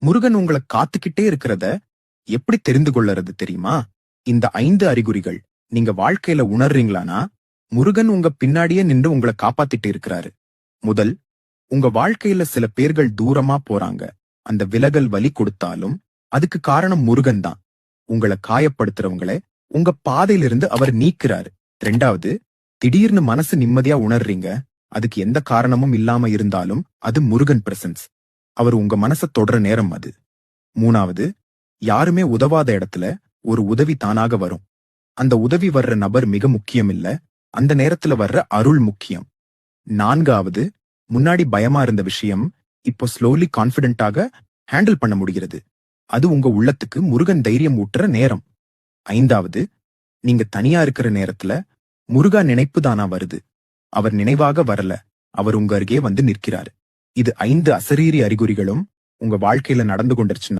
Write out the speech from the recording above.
முருகன் உங்களை காத்துக்கிட்டே இருக்கிறத எப்படி தெரிந்து கொள்ளறது தெரியுமா? இந்த 5 அறிகுறிகள் நீங்க வாழ்க்கையில உணர்றீங்களானா, முருகன் உங்க பின்னாடியே நின்று உங்களை காப்பாத்திட்டு இருக்கிறாரு. முதல், உங்க வாழ்க்கையில சில பேர்கள் தூரமா போறாங்க. அந்த விலகல் வலி கொடுத்தாலும் அதுக்கு காரணம் முருகன் தான். உங்களை காயப்படுத்துறவங்கள உங்க பாதையிலிருந்து அவர் நீக்கிறாரு. 2வது, திடீர்னு மனசு நிம்மதியா உணர்றீங்க. அதுக்கு எந்த காரணமும் இல்லாம இருந்தாலும் அது முருகன் பிரசன்ஸ். அவர் உங்க மனச தொடர நேரம் அது. 3வது, யாருமே உதவாத இடத்துல ஒரு உதவி தானாக வரும். அந்த உதவி வர்ற நபர் மிக முக்கியம் இல்ல, அந்த நேரத்துல வர்ற அருள் முக்கியம். 4வது, முன்னாடி பயமா இருந்த விஷயம் இப்போ ஸ்லோலி கான்பிடென்ட்டாக ஹேண்டில் பண்ண முடிகிறது. அது உங்க உள்ளத்துக்கு முருகன் தைரியம் ஊட்டுற நேரம். 5வது, நீங்க தனியா இருக்கிற நேரத்துல முருகா நினைப்பு தானா வருது. அவர் நினைவாக வரல, அவர் உங்க அருகே வந்து நிற்கிறாரு. இது 5 அசரீரி அறிகுறிகளும் உங்க வாழ்க்கையில நடந்து கொண்டிருச்சுன்னா